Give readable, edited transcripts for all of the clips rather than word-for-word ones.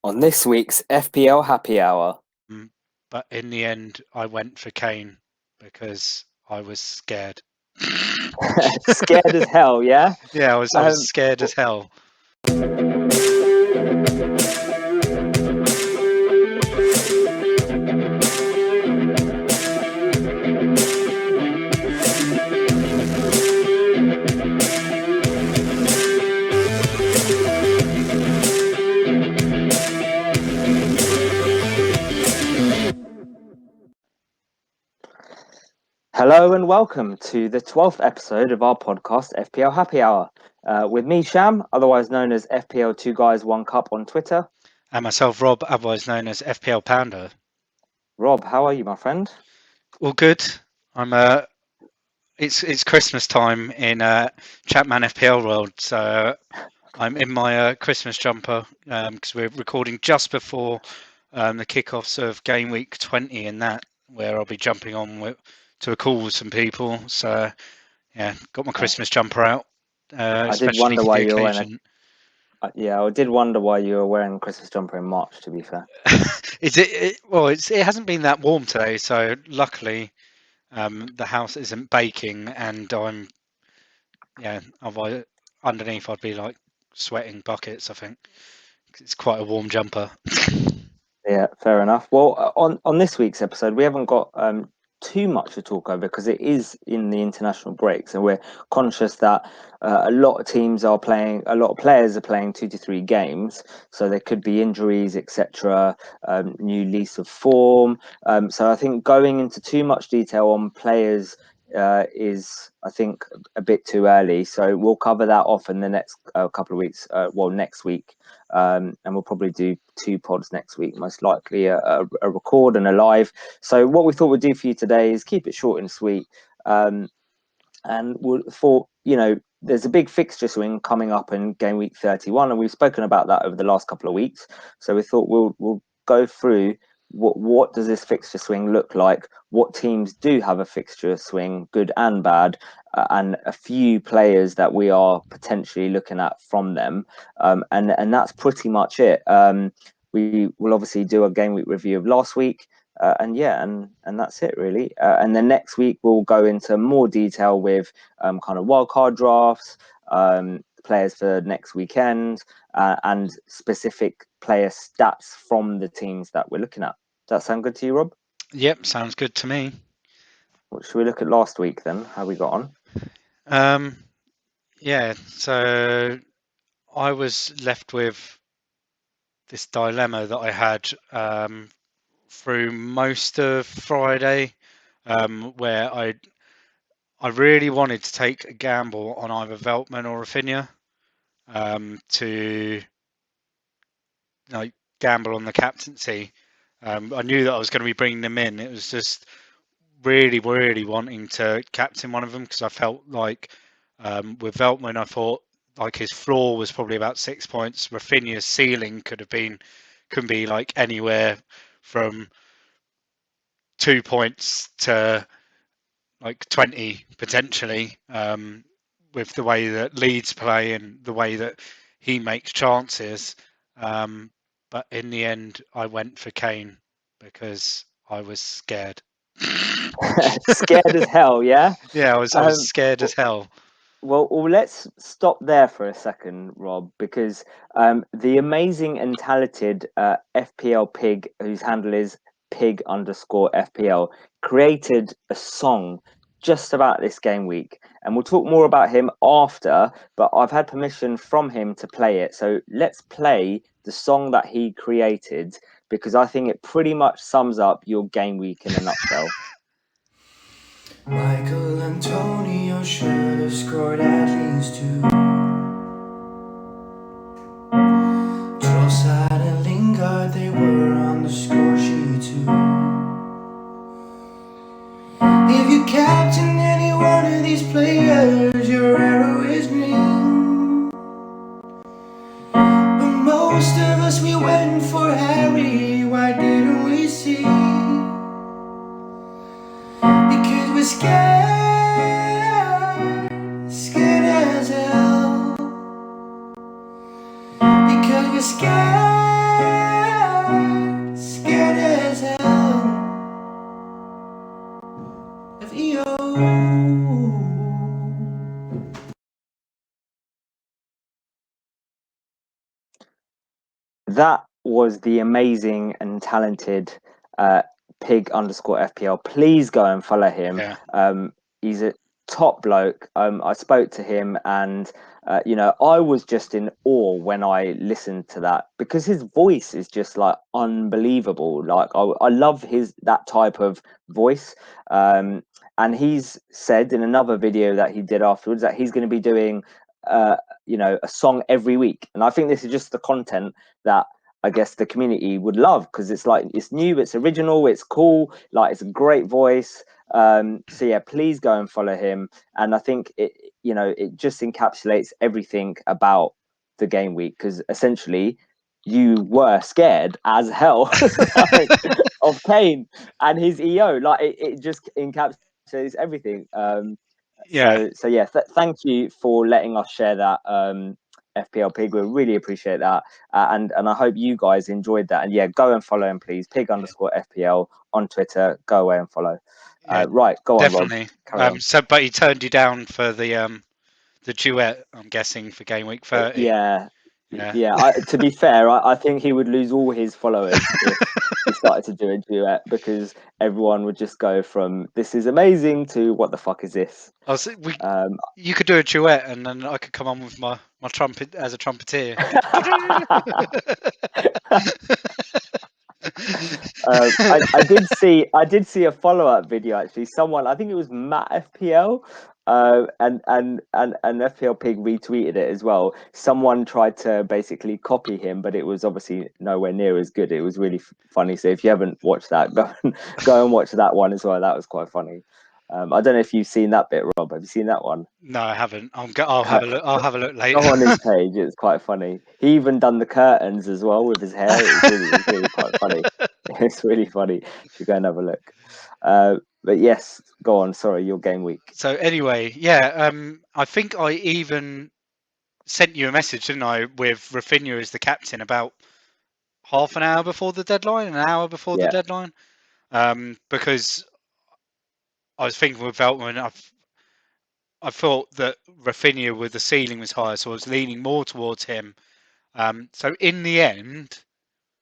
On this week's FPL Happy Hour. But in the end, I went for Kane because I was scared. Scared as hell, yeah? Yeah, I was scared as hell. Hello and welcome to the 12th episode of our podcast, FPL Happy Hour. With me, Sham, otherwise known as FPL 2 Guys 1 Cup on Twitter. And myself, Rob, otherwise known as FPL Pounder. Rob, how are you, my friend? All good. It's Christmas time in Chapman FPL world, so I'm in my Christmas jumper because we're recording just before the kickoffs of game week 20 and that, where I'll be jumping on to a call with some people. So yeah, got my Christmas jumper out, especially for the occasion. I did wonder why you were wearing a Christmas jumper in March, to be fair. It hasn't been that warm today, so luckily the house isn't baking, and otherwise underneath I'd be like sweating buckets. I think it's quite a warm jumper. Yeah, fair enough. Well, on this week's episode, we haven't got too much to talk over because it is in the international break, so we're conscious that a lot of teams are playing, a lot of players are playing 2 to 3 games, so there could be injuries, etc. New lease of form. So I think going into too much detail on players is, I think, a bit too early. So we'll cover that off in the next couple of weeks. Next week. And we'll probably do 2 pods next week, most likely a record and a live. So what we thought we'd do for you today is keep it short and sweet. And there's a big fixture swing coming up in game week 31, and we've spoken about that over the last couple of weeks. So we thought we'll go through what does this fixture swing look like, what teams do have a fixture swing, good and bad, and a few players that we are potentially looking at from them, and that's pretty much it. We will obviously do a game week review of last week, and that's it really. And then next week we'll go into more detail with kind of wildcard drafts, players for next weekend, and specific player stats from the teams that we're looking at. Does that sound good to you, Rob? Yep, sounds good to me. What should we look at last week then? How we got on? So I was left with this dilemma that I had through most of Friday, where I really wanted to take a gamble on either Veltman or Rafinha, to gamble on the captaincy. I knew that I was going to be bringing them in. It was just really, really wanting to captain one of them because I felt like with Veltman, I thought like his floor was probably about 6 points. Rafinha's ceiling could be like anywhere from 2 points to like 20 potentially, with the way that Leeds play and the way that he makes chances. But in the end, I went for Kane because I was scared. Scared as hell, yeah? Yeah, I was scared as hell. Well, let's stop there for a second, Rob, because the amazing and talented FPL Pig, whose handle is pig_FPL, created a song just about this game week. And we'll talk more about him after, but I've had permission from him to play it. So let's play the song that he created, because I think it pretty much sums up your game week in a nutshell. Michael Antonio should have scored at least 2. Trossard and Lingard, they were on the score sheet too. If you captain any one of these players, your arrow is green. But most of us, we went for Harry. Why didn't we see? Because we're scared as hell. Because we're scared. that was the amazing and talented pig_FPL. Please go and follow him. Yeah. He's a top bloke. I spoke to him, and I was just in awe when I listened to that, because his voice is just like unbelievable. Like I love that type of voice. And he's said in another video that he did afterwards that he's going to be doing a song every week. And I think this is just the content that I guess the community would love, because it's like, it's new, it's original, it's cool, like it's a great voice. So yeah, please go and follow him. And I think it just encapsulates everything about the game week, because essentially you were scared as hell like, of Kane and his EO. Like it just encapsulates everything. Yeah. So yeah, thank you for letting us share that, FPL Pig. We really appreciate that, and I hope you guys enjoyed that. And yeah, go and follow him, please. Pig_FPL on Twitter. Go away and follow. Yeah, Right, go on, Rob. definitely. Carry on. So, but he turned you down for the duet, I'm guessing, for game week 30. Yeah. Yeah. To be fair, I think he would lose all his followers if he started to do a duet, because everyone would just go from "this is amazing" to "what the fuck is this." You could do a duet, and then I could come on with my trumpet as a trumpeter. I did see a follow-up video, actually. Someone, I think it was Matt FPL, and FPL Pig retweeted it as well. Someone tried to basically copy him, but it was obviously nowhere near as good. It was really funny. So if you haven't watched that, go and watch that one as well. That was quite funny. I don't know if you've seen that bit, Rob. Have you seen that one? No, I haven't. I'll have a look. I'll have a look later. Go on his page. It's quite funny. He even done the curtains as well with his hair. It's really quite funny. It's really funny. You should go and have a look. But yes, go on. Sorry, your game week. So anyway, yeah, I think I even sent you a message, didn't I, with Rafinha as the captain about half an hour before the deadline, an hour before the deadline, because I was thinking with Veltman, I thought that Rafinha with the ceiling was higher, so I was leaning more towards him. So in the end,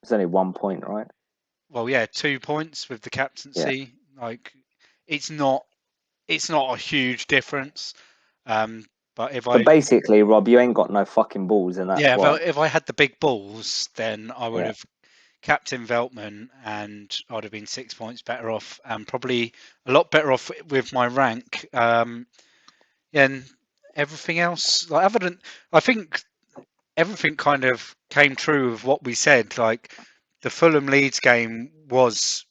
it's only 1 point, right? Well, yeah, 2 points with the captaincy. Yeah. Like, it's not a huge difference. But basically, Rob, you ain't got no fucking balls, and that's why. If I had the big balls, then I would have captain Veltman, and I'd have been 6 points better off, and probably a lot better off with my rank. And everything else, like, I think everything kind of came true of what we said. Like, the Fulham Leeds game was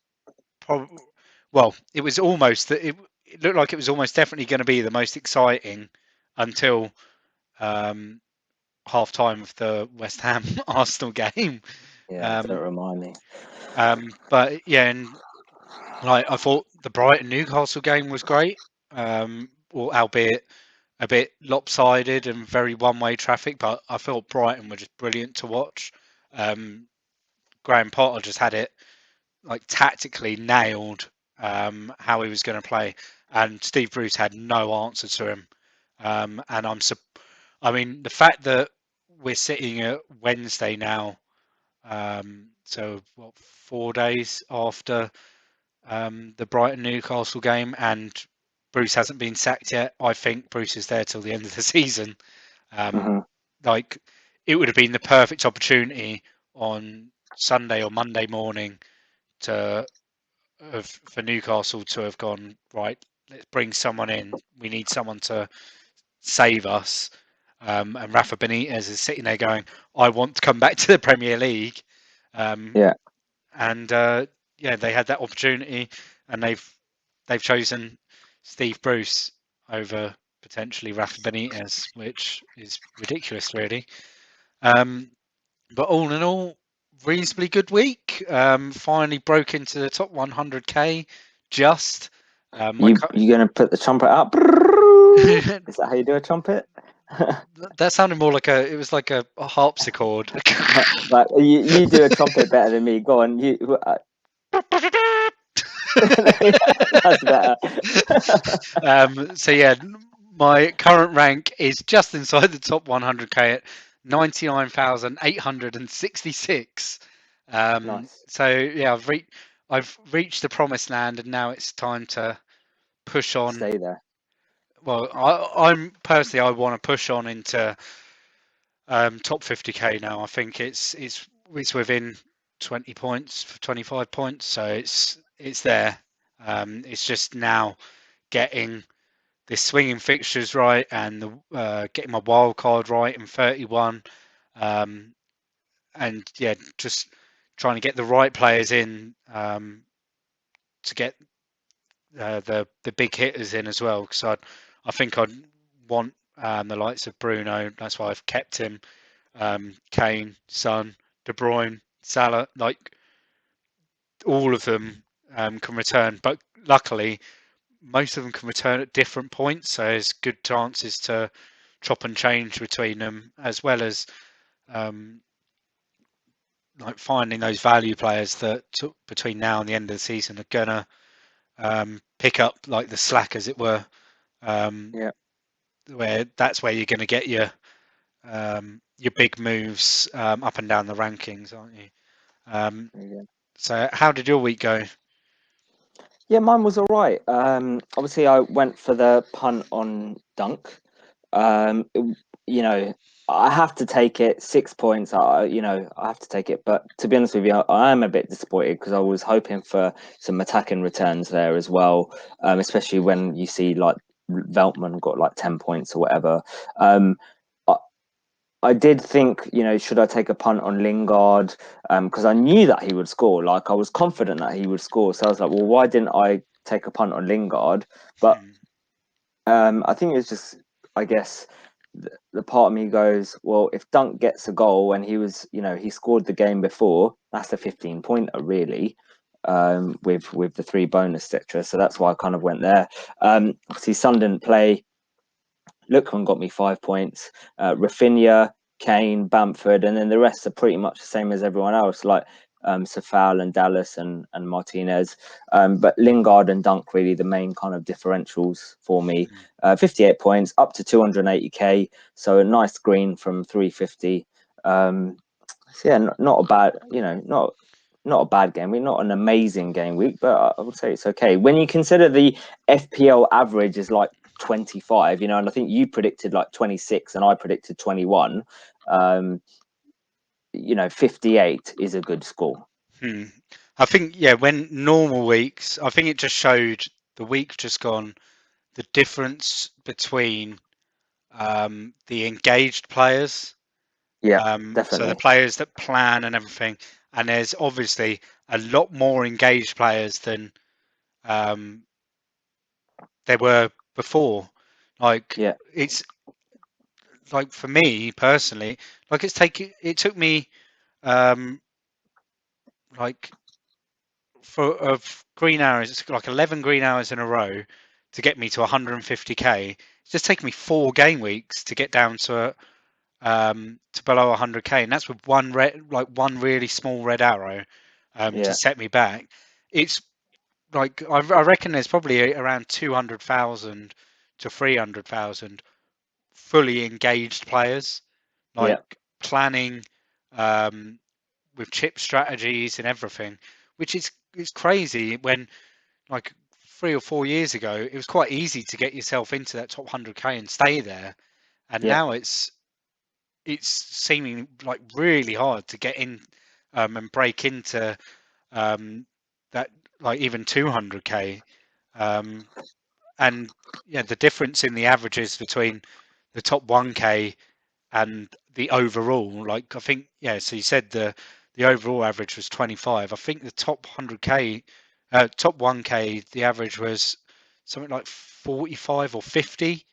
it was almost that it looked like it was almost definitely going to be the most exciting until half time of the West Ham Arsenal game. Yeah, don't remind me. But yeah, and like, I thought the Brighton Newcastle game was great, albeit a bit lopsided and very one-way traffic. But I thought Brighton were just brilliant to watch. Graham Potter just had it like tactically nailed, how he was going to play, and Steve Bruce had no answer to him. And I mean, the fact that we're sitting at Wednesday now, so 4 days after the Brighton Newcastle game, and Bruce hasn't been sacked yet. I think Bruce is there till the end of the season. Like, it would have been the perfect opportunity on Sunday or Monday morning for Newcastle to have gone, right, let's bring someone in. We need someone to save us. And Rafa Benitez is sitting there going, I want to come back to the Premier League. And they had that opportunity, and they've chosen Steve Bruce over potentially Rafa Benitez, which is ridiculous, really. But all in all, reasonably good week. Finally broke into the top 100k. Just you gonna put the trumpet up? Is that how you do a trumpet? That sounded more like it was like a harpsichord. Like, you do a trumpet better than me. Go on, you. That's better. So yeah, my current rank is just inside the top 100k at 99,866. Nice. So yeah, I've reached the promised land, and now it's time to push on. Stay there. Well, I'm personally, I want to push on into top 50k now. I think it's within 20 points, 25 points, so it's there. It's just now getting the swinging fixtures right and getting my wild card right in 31, and yeah, just trying to get the right players in, to get the big hitters in as well. Because I think I'd want the likes of Bruno. That's why I've kept him. Kane, Son, De Bruyne, Salah, like all of them can return, but luckily most of them can return at different points, so there's good chances to chop and change between them, as well as um, like finding those value players that between now and the end of the season are gonna pick up like the slack, as it were. Um, Yeah. where that's where you're going to get your big moves up and down the rankings, aren't you? Yeah. So how did your week go? Yeah, mine was all right. Obviously, I went for the punt on Dunk. You know, I have to take it. 6 points. I have to take it. But to be honest with you, I am a bit disappointed because I was hoping for some attacking returns there as well. Especially when you see like Veltman got like 10 points or whatever. Um, I, I did think, should I take a punt on Lingard? Because I knew that he would score. Like I was confident that he would score. So I was like, well, why didn't I take a punt on Lingard? But Hmm. I think it's just, I guess, the part of me goes, well, if Dunk gets a goal and he scored the game before, that's a 15-pointer really, with the three bonus, etc. So that's why I kind of went there. Obviously, Son didn't play. Lookman got me 5 points. Rafinha, Kane, Bamford, and then the rest are pretty much the same as everyone else, like Safal and Dallas and Martinez. But Lingard and Dunk really the main kind of differentials for me. 58 points, up to 280k, so a nice green from 350. So yeah, not a bad, not a bad game week, not an amazing game week, but I would say it's okay. When you consider the FPL average is like 25, and I think you predicted like 26 and I predicted 21. 58 is a good score. Hmm. I think, yeah, when normal weeks, I think it just showed the week just gone, the difference between the engaged players, Yeah, so the definitely. players that plan and everything, and there's obviously a lot more engaged players than um, there were before. Like Yeah, it's like for me personally, like it took me um, like for of green arrows, it's like 11 green arrows in a row to get me to 150k. It's just taken me 4 game weeks to get down to below 100k, and that's with one really small red arrow to yeah, set me back. It's like I reckon there's probably around 200,000 to 300,000 fully engaged players, yeah, like planning um, with chip strategies and everything, which is crazy when like 3 or 4 years ago it was quite easy to get yourself into that top 100k and stay there, and yeah, now it's seeming like really hard to get in and break into um, that like even 200k, um, and yeah, the difference in the averages between the top 1k and the overall, like I think, yeah, so you said the overall average was 25. I think the top 100k, top 1k, the average was something like 45 or 50.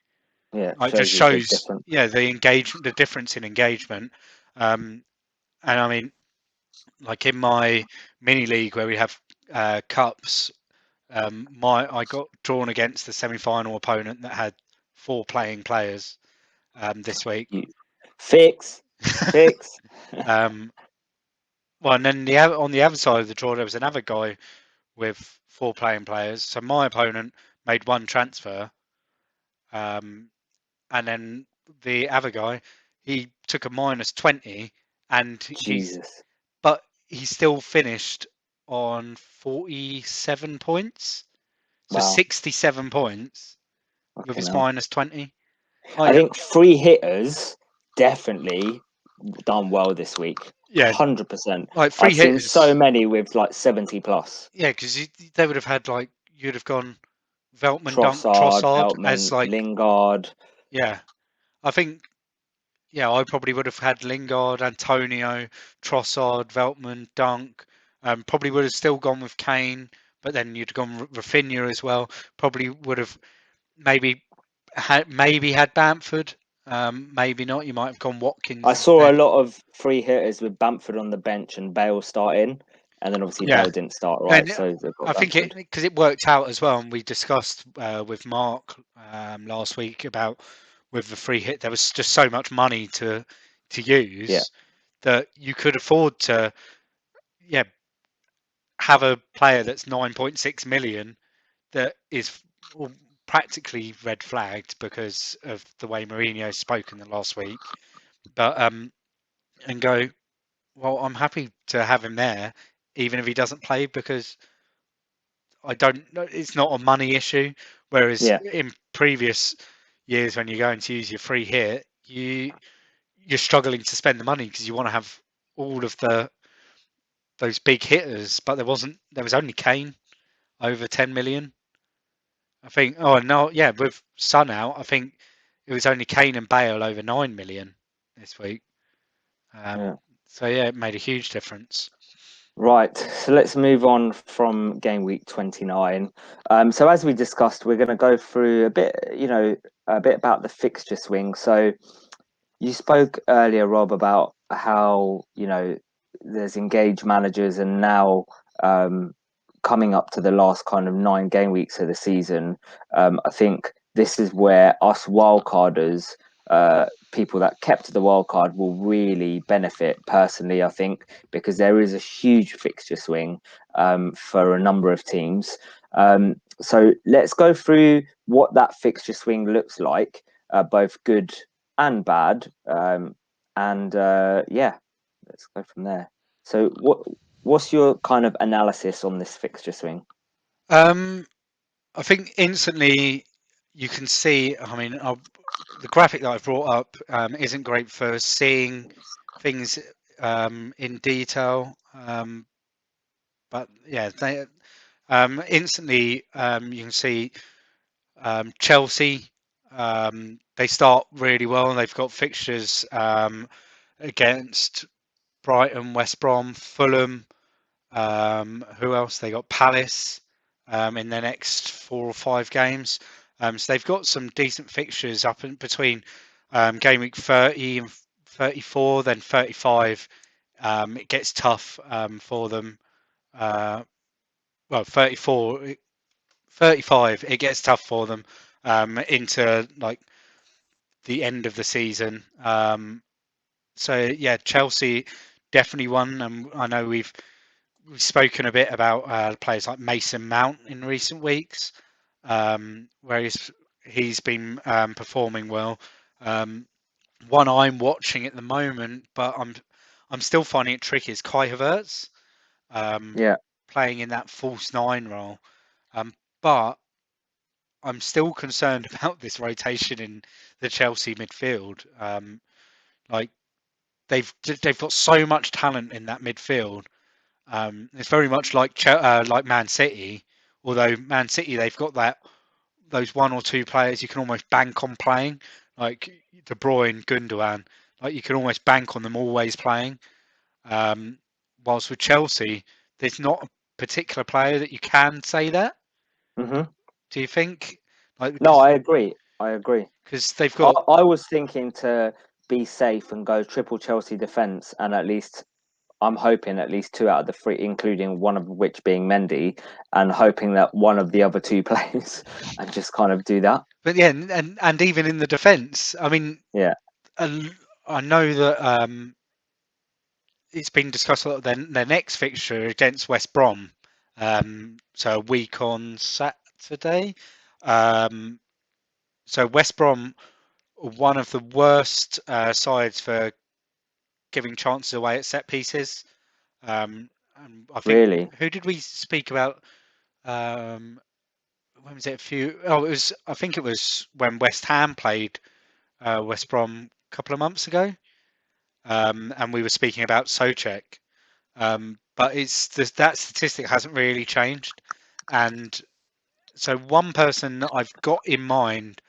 yeah. It just Shows you a big shows, difference. yeah, the difference in engagement. um, and I mean, like in my mini league where we have cups, I got drawn against the semi-final opponent that had 4 players this week. You fix, fix. um, well, and then on the other side of the draw, there was another guy with 4 players. So my opponent made 1 transfer, um, and then the other guy, he took a -20, and Jesus. but he still finished on 47 points, so Wow. 67 points with Fucking his hell. -20. I think free hitters definitely done well this week. Yeah, 100%. like free I've seen so hitters. many with like 70 plus. Yeah, because they would have had like you'd have gone Veltman, Dunk, Trossard, Trossard as Veltman, like Lingard. yeah. I think I probably would have had Lingard, Antonio, Trossard, Veltman, Dunk. Probably would have still gone with Kane, but then you'd gone Rafinha as well. Probably would have maybe had Bamford. Maybe not. You might have gone I Watkins saw a instead. lot of free hitters with Bamford on the bench and Bale starting. And then obviously Yeah, Bale didn't start right, and so they've got I think Bamford. because it worked out as well, and we discussed with Mark last week about with the free hit, there was just so much money to Yeah. use that you could afford to yeah have a player that's 9.6 million that is practically red flagged because of the way Mourinho spoke in the last week, but and go, well, I'm happy to have him there even if he doesn't play because I don't. It's not a money issue. Whereas Yeah. in previous years, when you're going to use your free hit, you're struggling to spend the money because you want to have all of those big hitters. But there wasn't. There was only Kane over 10 million. I think. Oh no, yeah. With Sun out, I think it was only Kane and Bale over 9 million this week. Yeah. So yeah, it made a huge difference. Right, so let's move on from game week 29. So as we discussed, we're going to go through a bit about the fixture swing. So you spoke earlier, Rob, about how, there's engaged managers and now coming up to the last kind of 9 game weeks of the season. I think this is where us wildcarders, people that kept the wildcard, will really benefit personally, I think, because there is a huge fixture swing for a number of teams. So let's go through what that fixture swing looks like, both good and bad. Yeah, let's go from there. So what's your kind of analysis on this fixture swing? I think instantly you can see. I mean, the graphic that I've brought up isn't great for seeing things in detail. But yeah, instantly you can see Chelsea. They start really well. They've got fixtures against Brighton, West Brom, Fulham. Who else? They got Palace in their next 4 or 5 games. So they've got some decent fixtures up in between game week 30 and 34, then 35. It gets tough for them. Well, 35, it gets tough for them into like the end of the season. So yeah, Chelsea definitely won, and I know we've spoken a bit about players like Mason Mount in recent weeks, where he's been performing well. One I'm watching at the moment, but I'm still finding it tricky, is Kai Havertz Yeah. playing in that false nine role. But I'm still concerned about this rotation in the Chelsea midfield. Like they've got so much talent in that midfield. It's very much like Man City, although Man City they've got those 1 or 2 players you can almost bank on playing, like De Bruyne, Gundogan. Like you can almost bank on them always playing. Whilst with Chelsea, there's not a particular player that you can say that. Mm-hmm. Do you think? Like No, I agree. I agree. because they've got I was thinking to be safe and go triple Chelsea defence, and at least I'm hoping at least 2 out of the 3, including one of which being Mendy, and hoping that one of the other 2 plays, and just kind of do that. But yeah, and even in the defence, I mean, Yeah. I know that it's been discussed a lot. Their next fixture against West Brom, so a week on Saturday. So West Brom one of the worst sides for giving chances away at set pieces. And I think, Really? who did we speak about? When was it? Oh, it was. I think it was when West Ham played West Brom a couple of months ago, and we were speaking about Souček. But that statistic hasn't really changed, and so one person that I've got in mind,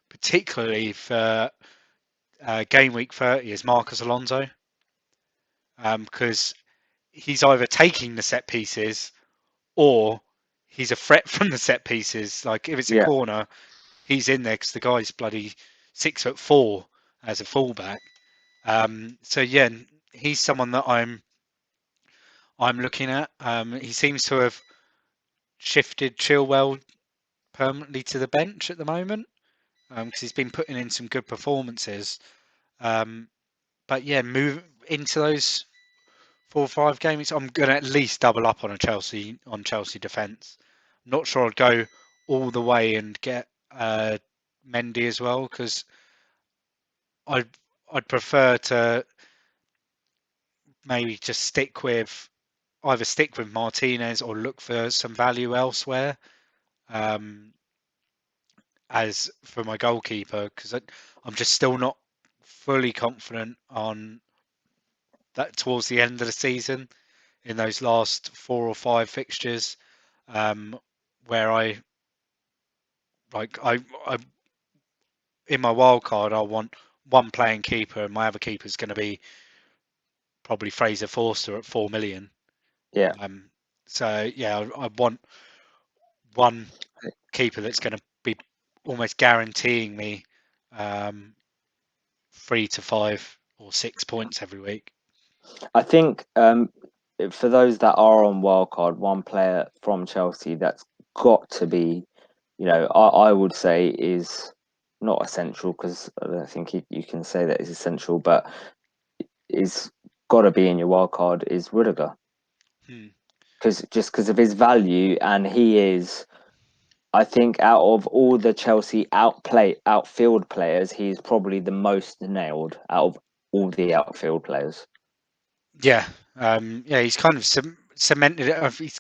particularly for game week 30, is Marcus Alonso, because he's either taking the set pieces or he's a threat from the set pieces. Like if it's a Yeah. corner, he's in there because the guy's bloody 6'4" as a fullback. So yeah, he's someone that I'm looking at. He seems to have shifted Chilwell permanently to the bench at the moment because he's been putting in some good performances. But yeah, move into those 4 or 5 games. I'm going to at least double up on Chelsea defence. Not sure I'd go all the way and get Mendy as well because I'd I'd prefer to maybe just either stick with Martinez or look for some value elsewhere. Um, as for my goalkeeper, because I'm just still not fully confident on that towards the end of the season in those last 4 or 5 fixtures, where I in my wild card I want one playing keeper and my other keeper is going to be probably Fraser Forster at 4 million. Yeah. So yeah, I want one keeper that's going to be almost guaranteeing me 3 to 5 or 6 points every week. I think for those that are on wildcard, one player from Chelsea that's got to be, I would say is not essential because I don't think you can say that is essential, but is got to be in your wildcard is Rudiger. Because of his value, and he is, I think, out of all the Chelsea outfield players, he's probably the most nailed out of all the outfield players. Yeah, he's kind of cemented it. He's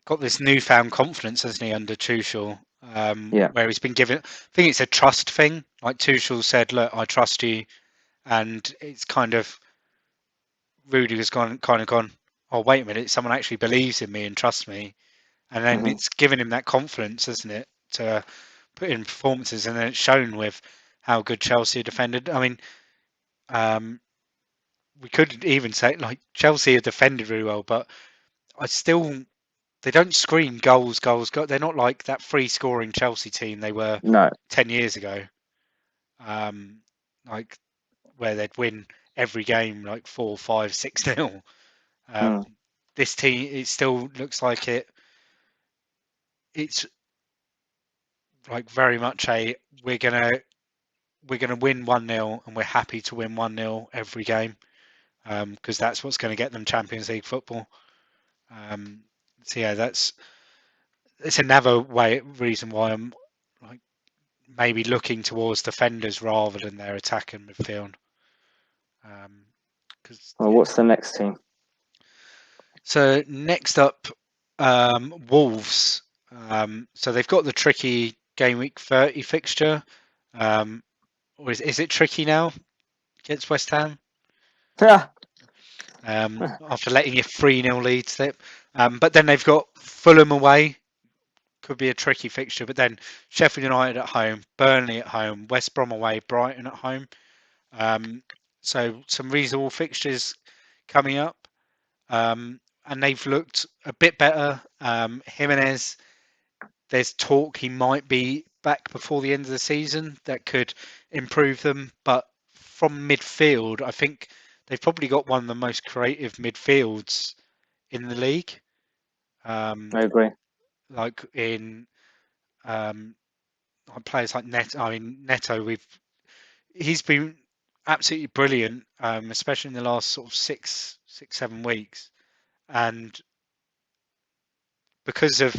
got this newfound confidence, hasn't he, under Tuchel, Yeah. where he's been given. I think it's a trust thing. Like Tuchel said, "Look, I trust you," and it's kind of Rudiger's kind of gone. Oh, wait a minute! Someone actually believes in me and trusts me, and then Mhm. it's given him that confidence, isn't it, to put in performances, and then it's shown with how good Chelsea defended. I mean, we could even say like Chelsea have defended really well, but they don't scream goals, goals, goals. They're not like that free scoring Chelsea team they were No. 10 years ago, like where they'd win every game like 4, 5, 6-0. Mm. This team, it still looks like it's like very much we're gonna win 1-0 and we're happy to win 1-0 every game because that's what's going to get them Champions League football. So yeah, it's another reason why I'm like maybe looking towards defenders rather than their attack and midfield. Well, what's the next team? So next up, Wolves. So they've got the tricky game week 30 fixture. Or is it tricky now against West Ham? Yeah. After letting you 3-0 lead slip. But then they've got Fulham away. Could be a tricky fixture. But then Sheffield United at home, Burnley at home, West Brom away, Brighton at home. So some reasonable fixtures coming up. And they've looked a bit better. Jimenez, there's talk he might be back before the end of the season. That could improve them. But from midfield, I think they've probably got one of the most creative midfields in the league. I agree. Like in players like Neto. I mean, Neto, he's been absolutely brilliant, especially in the last sort of 7 weeks. And because of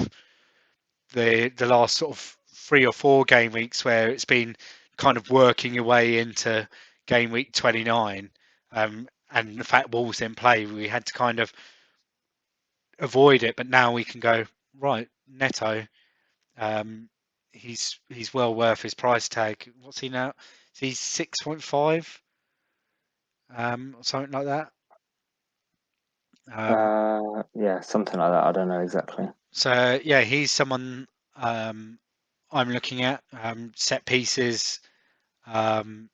the last sort of 3 or 4 game weeks where it's been kind of working your way into game week 29, and the fact Wolves didn't play, we had to kind of avoid it. But now we can go right. Neto, he's well worth his price tag. What's he now? He's 6.5, or something like that. Yeah, something like that. I don't know exactly. So yeah, he's someone I'm looking at, set pieces, and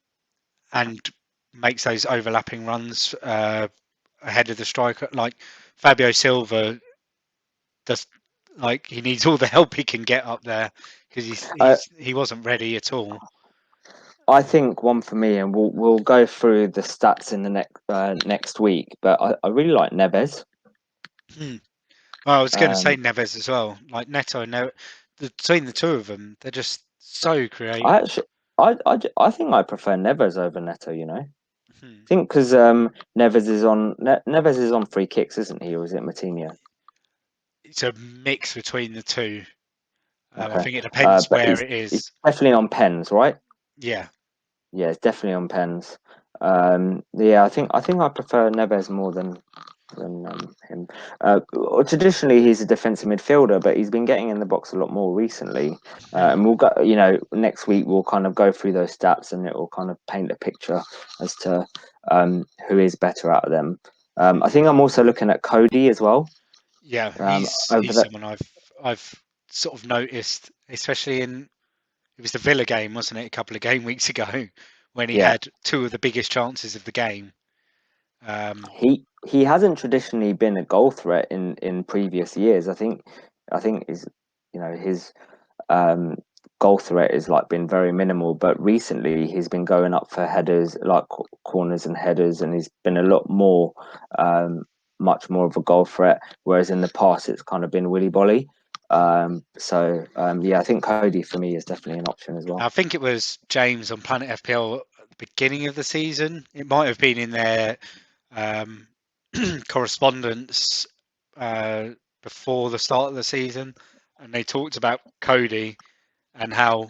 makes those overlapping runs ahead of the striker. Like Fabio Silva does, like he needs all the help he can get up there because he wasn't ready at all. I think one for me, and we'll go through the stats in the next week. But I really like Neves. Well, I was going to say Um, Neves as well. Like Neto and Neves, between the two of them, they're just so creative. I actually, I think I prefer Neves over Neto. You know, Hmm. I think because Neves is on free kicks, isn't he, or is it Matinho? It's a mix between the two. I Okay, think it depends but where it he's is. definitely on pens, right? Yeah. Yeah, it's definitely on pens. Yeah, I think I prefer Neves more than him. Traditionally, he's a defensive midfielder, but he's been getting in the box a lot more recently. Hmm. And we'll go, next week we'll kind of go through those stats, and it will kind of paint a picture as to who is better out of them. I think I'm also looking at Cody as well. Yeah, Over he's that, someone I've sort of noticed, especially in it was the Villa game, wasn't it, a couple of game weeks ago, when he yeah, had two of the biggest chances of the game. he hasn't traditionally been a goal threat in previous years. I think his um, goal threat has like been very minimal, but recently he's been going up for headers, like corners and headers, and he's been a lot more, much more of a goal threat. Whereas in the past, it's kind of been willy bolly. Yeah, I think Cody for me is definitely an option as well. I think it was James on Planet FPL at the beginning of the season. It might have been in their um, correspondence uh, before the start of the season, and they talked about Cody and how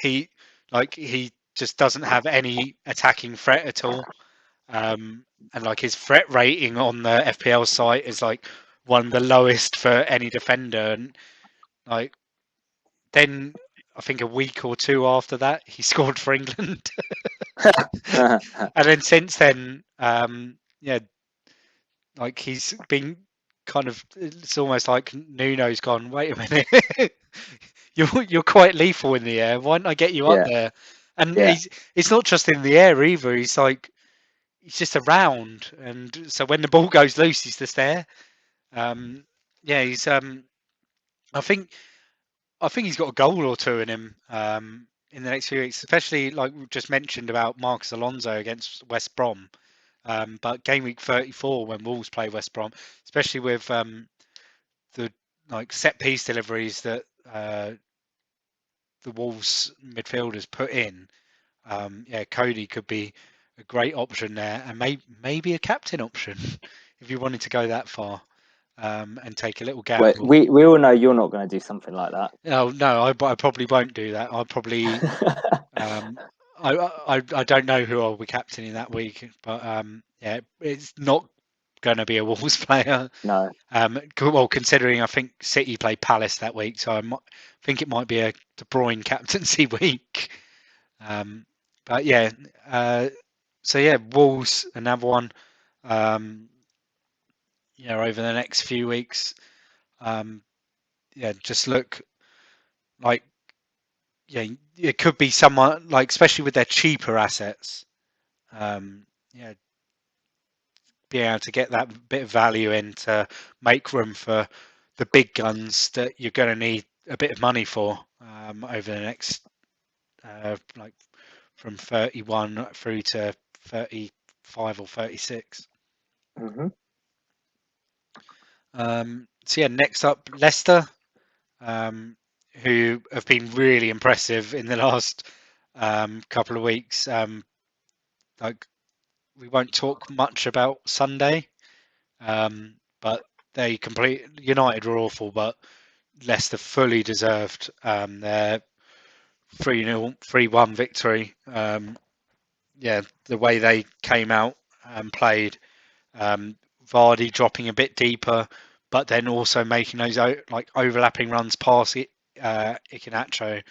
he he just doesn't have any attacking threat at all. And like his threat rating on the FPL site is like one of the lowest for any defender. And like then I think a week or two after that, he scored for England. And then since then, yeah, like he's been kind of. It's almost like Nuno's gone. Wait a minute, you're quite lethal in the air. Why don't I get you up Yeah, there? And yeah. it's not just in the air either. He's just around, and so when the ball goes loose, he's just there. Yeah, he's. I think he's got a goal or two in him in the next few weeks, especially like we just mentioned about Marcus Alonso against West Brom. But game week 34 when Wolves play West Brom, especially with the like set piece deliveries that the Wolves midfielders put in, yeah, Cody could be a great option there, and maybe a captain option if you wanted to go that far and take a little Well, gamble. we all know you're not going to do something like that. Oh no, I probably won't do that. I'll probably um, I don't know who I'll be captaining that week, but yeah, it's not going to be a Wolves player. No. Well, considering I think City play Palace that week, so think it might be a De Bruyne captaincy week. Um, but yeah, so yeah, Wolves another one. Um, over the next few weeks, um, yeah, just look like yeah, it could be someone like especially with their cheaper assets. Yeah, be able to get that bit of value in to make room for the big guns that you're going to need a bit of money for over the next like from 31 through to 35 or 36. Hmm. So yeah, next up Leicester, who have been really impressive in the last couple of weeks. Like we won't talk much about Sunday, but they United were awful, but Leicester fully deserved their 3-0, 3-1 victory. Yeah, the way they came out and played, Vardy dropping a bit deeper, but then also making those like overlapping runs past it, Iheanacho,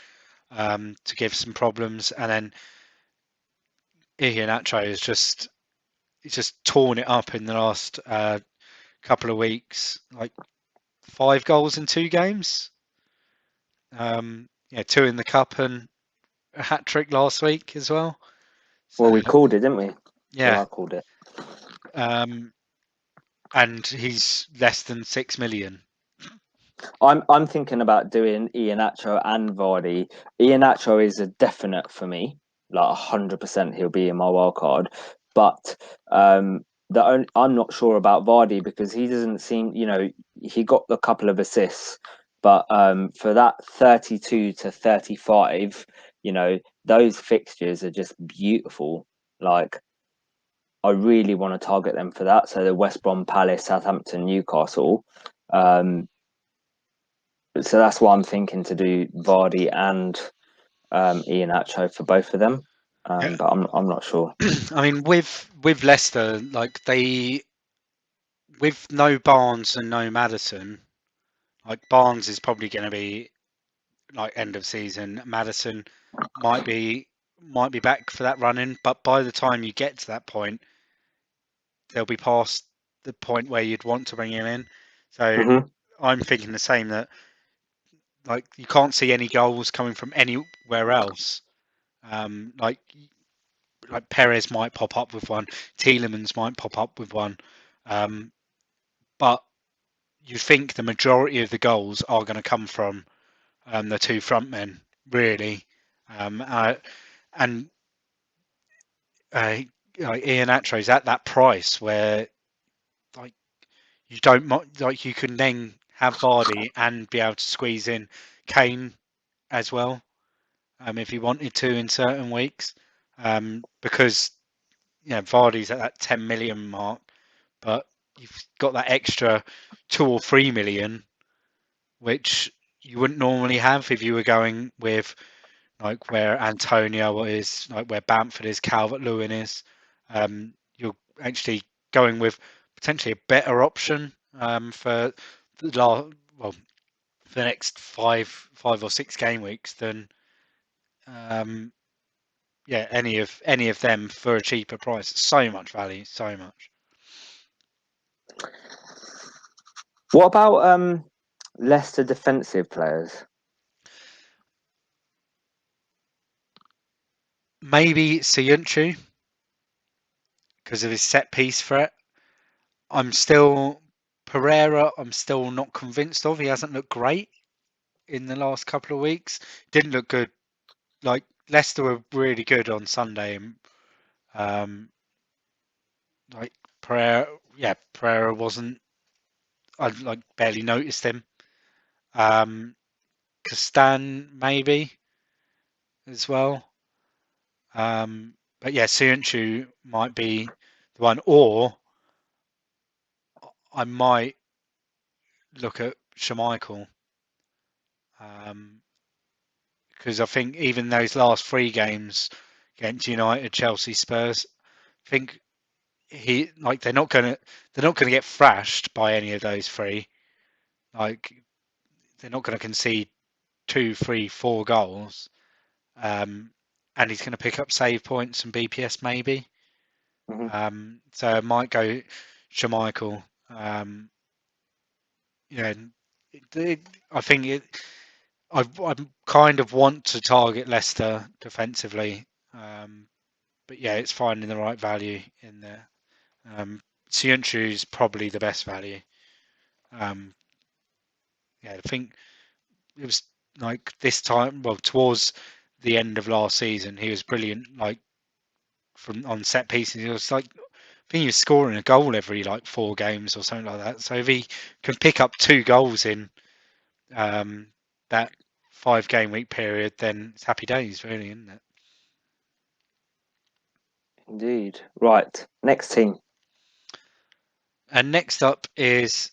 to give some problems, and then Iheanacho is just torn it up in the last couple of weeks, like 5 goals in 2 games. Yeah, 2 in the cup and a hat trick last week as well. So, Well, we called it, didn't we? yeah, Well, I called it. and he's less than 6 million. I'm thinking about doing Iheanacho and Vardy. Iheanacho is a definite for me, like 100%. He'll be in my wild card, but I'm not sure about Vardy because he doesn't seem, he got a couple of assists, but for that 32 to 35, those fixtures are just beautiful. Like I really want to target them for that. So the West Brom, Palace, Southampton, Newcastle. So that's why I'm thinking to do Vardy and Iheanacho for both of them. Yeah. But I'm not sure. I mean, with Leicester, like with no Barnes and no Maddison, like Barnes is probably going to be like end of season. Maddison might be back for that run-in, but by the time you get to that point, they'll be past the point where you'd want to bring him in. So I'm thinking the same, that like you can't see any goals coming from anywhere else. Like Perez might pop up with one, Tielemans might pop up with one, but you think the majority of the goals are going to come from the 2 front men, really, and like Iheanacho's at that price where like you don't like you can then have Vardy and be able to squeeze in Kane as well, if you wanted to in certain weeks, because Vardy's at that 10 million mark, but you've got that extra 2 or 3 million, which you wouldn't normally have if you were going with like where Antonio is, like where Bamford is, Calvert-Lewin is. You're actually going with potentially a better option for well, for the next five or 6 game weeks than any of them for a cheaper price. So much value, so much. What about Leicester defensive players? Maybe Siyunchu because of his set piece threat. I'm still not convinced of. He hasn't looked great in the last couple of weeks. Didn't look good. Like Leicester were really good on Sunday. Like Pereira wasn't. I like barely noticed him. Castan maybe as well. But yeah, Siyunchu might be the one, or I might look at Schmeichel. Because I think even those last 3 games against United, Chelsea, Spurs, I think they're not gonna get thrashed by any of those 3. Like they're not gonna concede 2, 3, 4 goals, and he's gonna pick up save points and BPS maybe. So I might go Schmeichel. I think I kind of want to target Leicester defensively, but yeah, it's finding the right value in there. Siyunchu is probably the best value. I think it was like this time, well, towards the end of last season, he was brilliant. Like from on set pieces, he was like, I think he was scoring a goal every like 4 games or something like that. So if he can pick up 2 goals in that 5 game week period, then it's happy days, really, isn't it? Indeed. Right. Next team. And next up is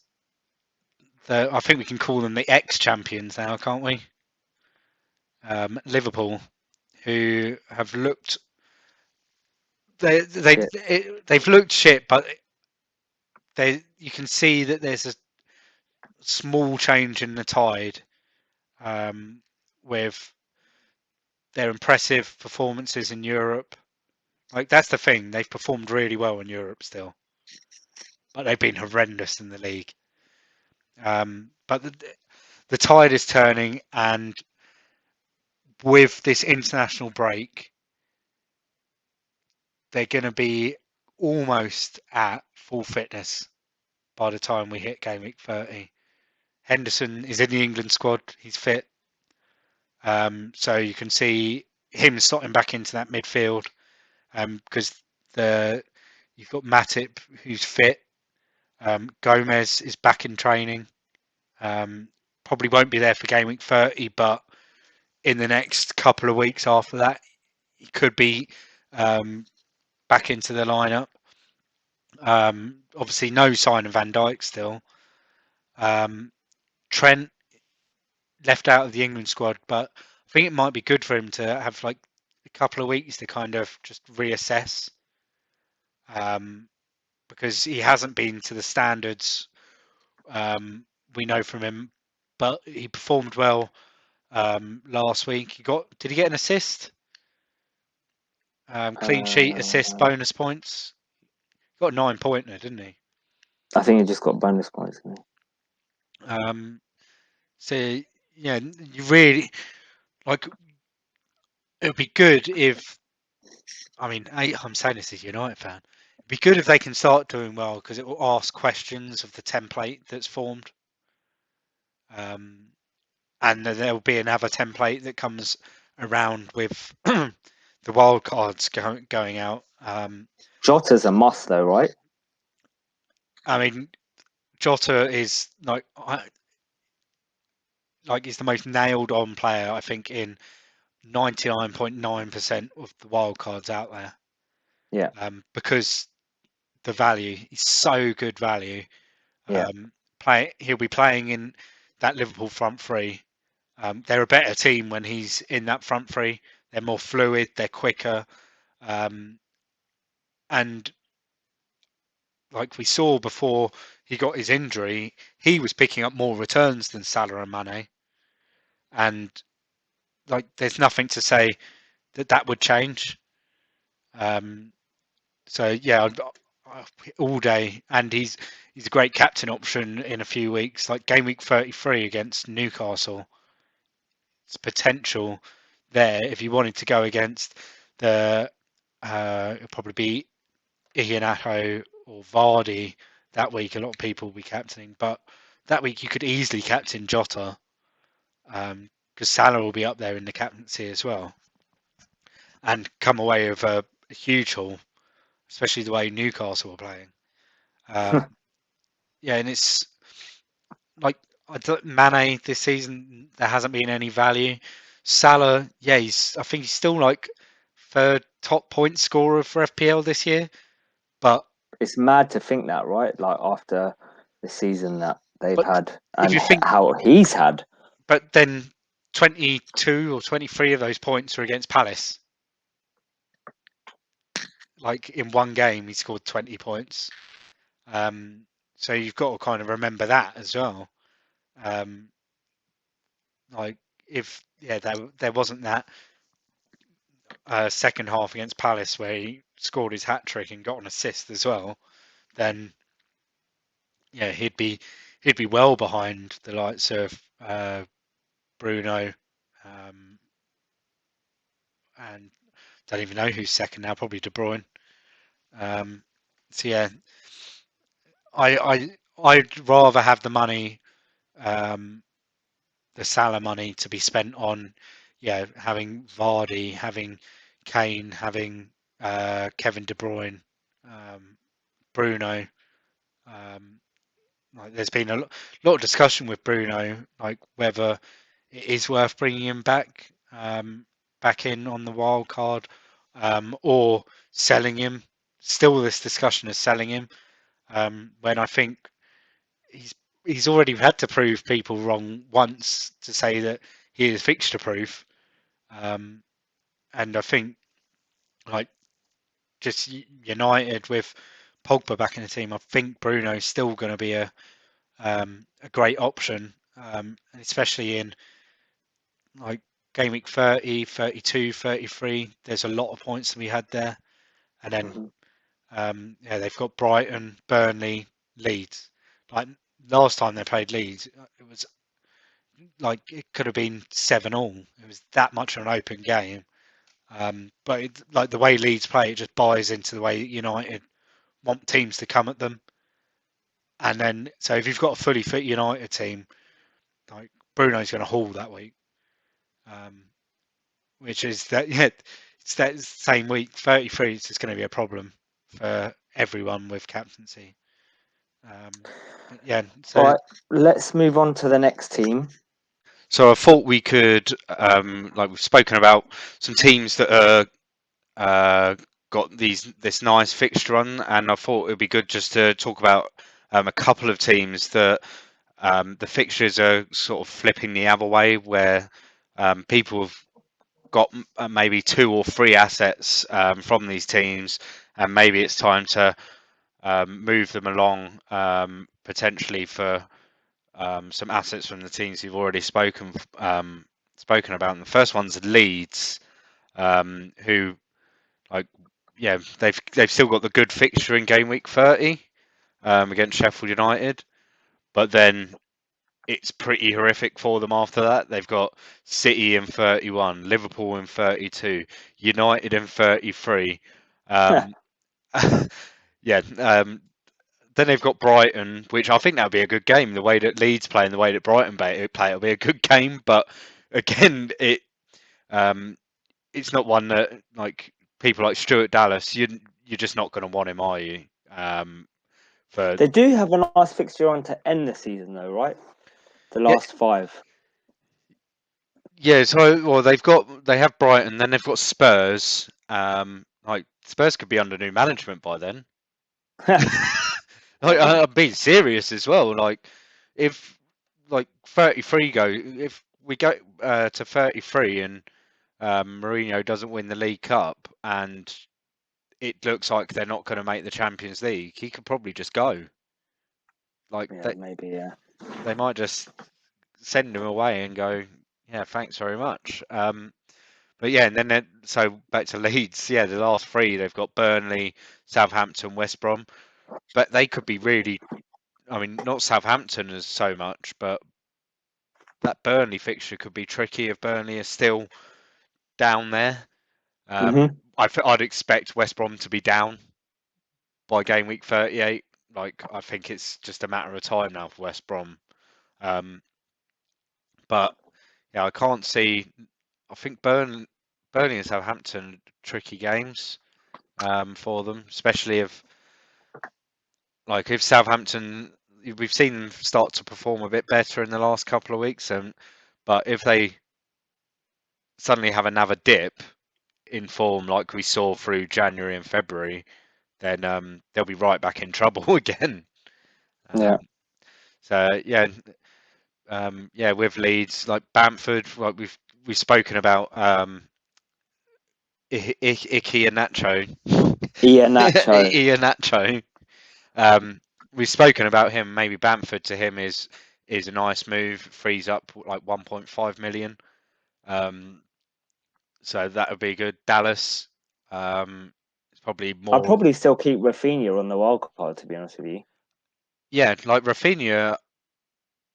I think we can call them the ex-champions now, can't we? Liverpool, who have looked Shit. they've looked shit, but you can see that there's a small change in the tide with their impressive performances in Europe. Like, that's the thing, they've performed really well in Europe still, but they've been horrendous in the league. But the tide is turning, and with this international break, they're going to be almost at full fitness by the time we hit game week 30. Henderson is in the England squad. He's fit. So you can see him slotting back into that midfield because you've got Matip, who's fit. Gomez is back in training. Probably won't be there for game week 30, but in the next couple of weeks after that, he could be back into the lineup. Obviously, no sign of Van Dijk still. Trent left out of the England squad, but I think it might be good for him to have like a couple of weeks to kind of just reassess, because he hasn't been to the standards we know from him. But he performed well last week. Did he get an assist? Clean sheet, assist, bonus points. He got a 9-pointer, didn't he? I think he just got bonus points. Didn't he? So yeah, you really like. It would be good if, I mean, I'm saying this as a United fan. It'd be good if they can start doing well, because it will ask questions of the template that's formed, and then there will be another template that comes around with the wild cards going out. Jota's a must, though, right? I mean, Jota is he's the most nailed on player, I think, in 99.9% of the wild cards out there. Yeah. Because the value is so good value. Yeah. He'll be playing in that Liverpool front three. They're a better team when he's in that front three. They're more fluid. They're quicker. And like we saw before he got his injury, he was picking up more returns than Salah and Mane. And like, there's nothing to say that would change. So yeah, all day, and he's a great captain option in a few weeks. Like game week 33 against Newcastle, it's potential there if you wanted to go against the it'll probably be Iheanacho or Vardy that week. A lot of people will be captaining, but that week you could easily captain Jota, because Salah will be up there in the captaincy as well, and come away with a huge haul, especially the way Newcastle were playing. Yeah, and it's like, Mane this season, there hasn't been any value. Salah, yeah, I think he's still like third top point scorer for FPL this year, but It's mad to think that, right? Like, after the season that they've but had if and you think, how he's had. but then 22 or 23 of those points are against Palace. Like, in one game, he scored 20 points. So you've got to kind of remember that as well. Like, if there wasn't that second half against Palace where he scored his hat trick and got an assist as well, then yeah, he'd be well behind the likes of Bruno, and don't even know who's second now, probably De Bruyne. So yeah, I'd rather have the money, the Salah money, to be spent on having Vardy, having Kane, having Kevin De Bruyne, Bruno. Like, there's been a lot of discussion with Bruno, like whether it is worth bringing him back in on the wild card, or selling him. Still, this discussion of selling him, when I think he's already had to prove people wrong once to say that he is fixture proof. And I think like just United with Pogba back in the team, I think Bruno's still going to be a great option, especially in like game week 30, 32, 33. There's a lot of points to be had there. And then yeah, they've got Brighton, Burnley, Leeds. Like last time they played Leeds, it was like it could have been 7-all. It was that much of an open game. But like the way Leeds play, it just buys into the way United want teams to come at them. And then, so if you've got a fully fit United team, like Bruno's going to haul that week, which is that yeah, it's that same week 33. It's just going to be a problem for everyone with captaincy. But yeah, All so right, let's move on to the next team. so I thought we could like we've spoken about some teams that are got this nice fixture run, and I thought it would be good just to talk about a couple of teams that the fixtures are sort of flipping the other way, where people have got maybe 2 or 3 assets from these teams, and maybe it's time to move them along potentially for some assets from the teams you've already spoken about. And the first one's Leeds, who like yeah they've still got the good fixture in game week 30 against Sheffield United, but then it's pretty horrific for them after that. They've got City in 31, Liverpool in 32, United in 33. Um, yeah, then they've got Brighton, which I think that'll be a good game. The way that Leeds play and the way that Brighton play, it'll be a good game. But again, um, it's not one that like people like Stuart Dallas. You're just not going to want him, are you? For They do have a nice fixture on to end the season, though, right? The yeah, last 5. yeah. So well, they have Brighton, then they've got Spurs. Like Spurs could be under new management by then. Like, I'm being serious as well. Like if like 33 go, if we go to 33 and Mourinho doesn't win the League Cup and it looks like they're not going to make the Champions League, he could probably just go. Like Yeah, maybe, yeah. they might just send him away and go, yeah, thanks very much. But yeah, and then so back to Leeds. Yeah, the last 3 they've got Burnley, Southampton, West Brom, but they could be really. I mean, not Southampton as so much, but that Burnley fixture could be tricky if Burnley is still down there. I'd expect West Brom to be down by game week 38. Like I think it's just a matter of time now for West Brom. But yeah, I can't see. I think Burnley and Southampton tricky games for them, especially if Southampton. We've seen them start to perform a bit better in the last couple of weeks, but if they suddenly have another dip in form like we saw through January and February, then they'll be right back in trouble again. Yeah. So yeah, yeah, with Leeds like Bamford, like we've spoken about Icky and Nacho, Ian Nacho. Ian Nacho. We've spoken about him. Maybe Bamford to him is a nice move, frees up like 1.5 million. So that would be good. Dallas, it's probably I'd more. probably still keep Rafinha on the wild card, to be honest with you. Yeah, like Rafinha,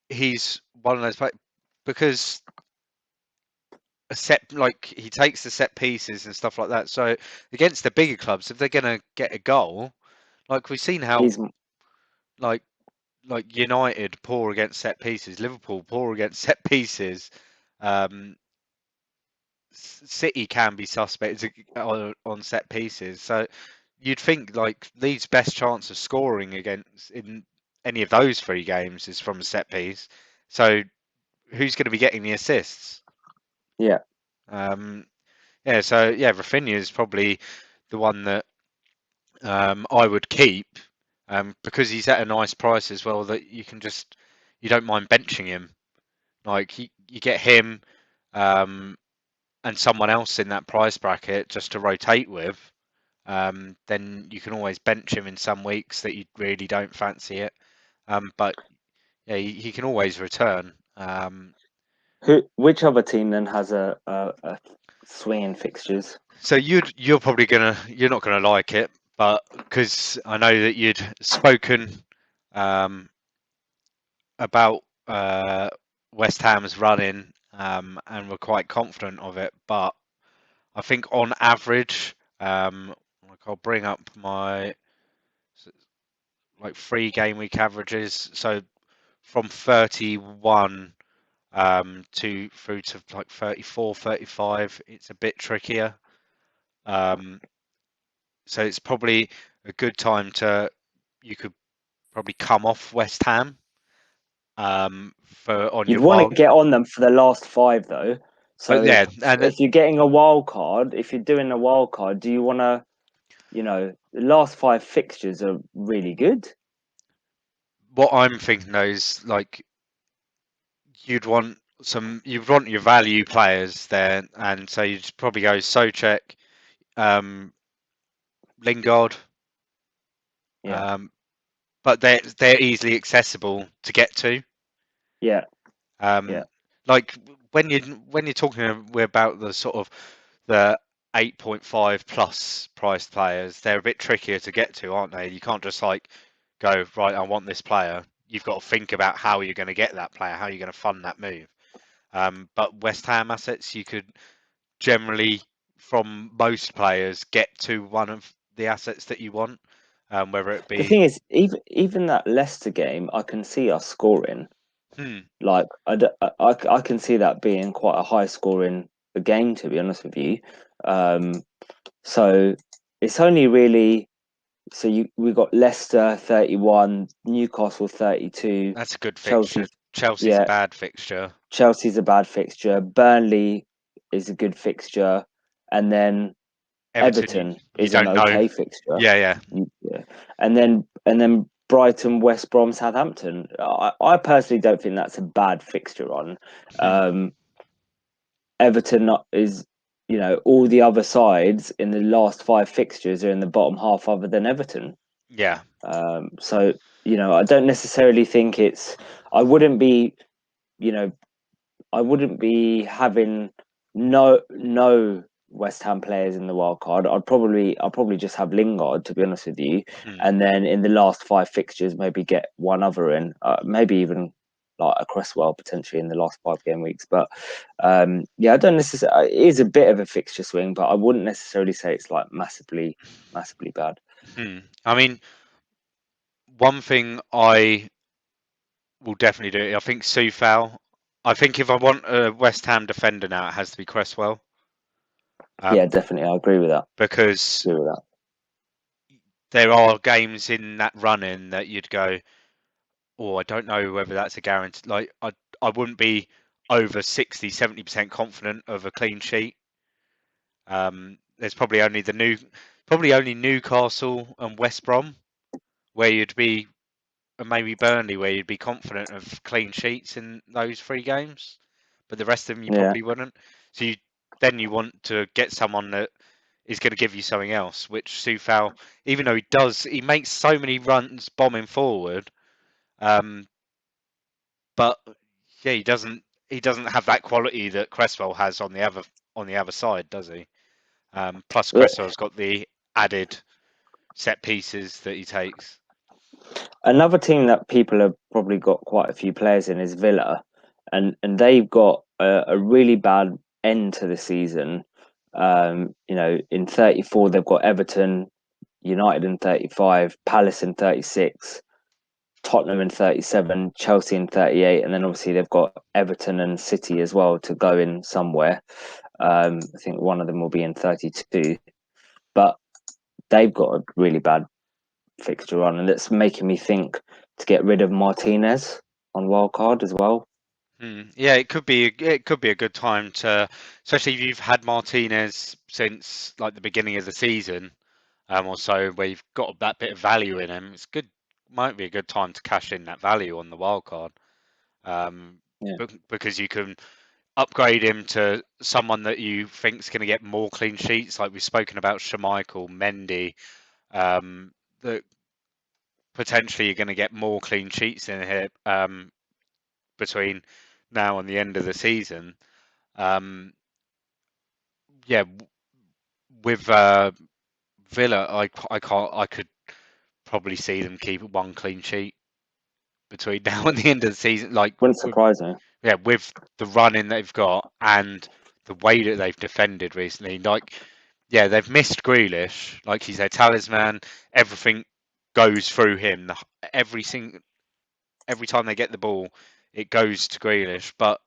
he's one of those because he takes the set pieces and stuff like that. So against the bigger clubs, if they're gonna get a goal, like we've seen how He's like United poor against set pieces, Liverpool poor against set pieces. City can be suspect on set pieces, so you'd think like Leeds' best chance of scoring against in any of those 3 games is from a set piece. So who's going to be getting the assists? yeah. Yeah, so yeah, Rafinha is probably the one that I would keep because he's at a nice price as well that you don't mind benching him. Like you get him. and someone else in that price bracket just to rotate with, then you can always bench him in some weeks that you really don't fancy it. But yeah, he can always return. Which other team then has a swing in fixtures? So you're probably you're not gonna like it, but because I know that you'd spoken about West Ham's running and were quite confident of it, but I think on average, like I'll bring up my like 3 game week averages. So from 31 to through to like 34, 35, it's a bit trickier. So it's probably a good time you could probably come off West Ham for on You'd your want to wild. get on them for the last five though. But So yeah, and if you're getting a wild card, if you're doing a wild card, do you want to, the last five fixtures are really good. what I'm thinking though is like you'd want your value players there, and so you'd probably go Souček, um, Lingard, Yeah, but they're easily accessible to get to. yeah, Um, yeah. like when you're talking about the sort of the 8.5 plus priced players, they're a bit trickier to get to, aren't they? You can't just like go right. I want this player. You've got to think about how you're going to get that player, how you're going to fund that move. But West Ham assets, you could generally, from most players, get to one of the assets that you want, whether it The be. thing is, even that Leicester game, I can see us scoring. Hmm, Like I can see that being quite a high scoring game, to be honest with you. Um, so it's only really so we got Leicester 31, Newcastle 32, that's a good fixture. Chelsea. Chelsea's a Yeah, bad fixture. Chelsea's a bad fixture. Burnley is a good fixture, and then Everton, Everton you is an don't know. okay fixture. Yeah, yeah. Yeah. And then Brighton, West Brom, Southampton. I personally don't think that's a bad fixture on. Hmm, Everton is, all the other sides in the last five fixtures are in the bottom half other than Everton. yeah. So, I don't necessarily think I wouldn't be, you know, I wouldn't be having no West Ham players in the wild card. I'll probably just have Lingard, to be honest with you, Hmm, and then in the last five fixtures maybe get one other in, maybe even like a Cresswell potentially in the last 5 game weeks. But yeah, I don't necessarily. It is a bit of a fixture swing, but I wouldn't necessarily say it's like massively bad. hmm. I mean, one thing I will definitely do. I think Soufal. I think if I want a West Ham defender now, it has to be Cresswell. Yeah, Um, definitely, I agree with that. because Agree with that. there are games in that run-in that you'd go, oh, I don't know whether that's a guarantee. Like, I wouldn't be over 60, 70% confident of a clean sheet. There's probably only Newcastle and West Brom where you'd be, and maybe Burnley where you'd be confident of clean sheets in those 3 games, but the rest of them you Yeah, probably wouldn't. So you want to get someone that is going to give you something else, which Soufal, even though he makes so many runs bombing forward, um, but yeah, he doesn't have that quality that Cresswell has on the other side, does he? Plus but Cresswell's got the added set pieces that he takes. another team that people have probably got quite a few players in is Villa, and they've got a really bad end to the season. In 34 they've got Everton, United in 35, Palace in 36, Tottenham in 37, Chelsea in 38, and then obviously they've got Everton and City as well to go in somewhere. I think one of them will be in 32, but they've got a really bad fixture on, and it's making me think to get rid of Martinez on wildcard as well. Yeah, it could be a good time to, especially if you've had Martinez since like the beginning of the season, or so, where you've got that bit of value in him. Might be a good time to cash in that value on the wild card, um, Yeah, because you can. upgrade him to someone that you think's going to get more clean sheets, like we've spoken about Schmeichel, Mendy, that potentially you're going to get more clean sheets in here between now and the end of the season. Yeah, with Villa, I could probably see them keep one clean sheet between now and the end of the season. Like, Wouldn't surprise me. yeah, with the running they've got and the way that they've defended recently. Like, yeah, they've missed Grealish. Like he's their talisman. Everything goes through him. Every time they get the ball, it goes to Grealish. But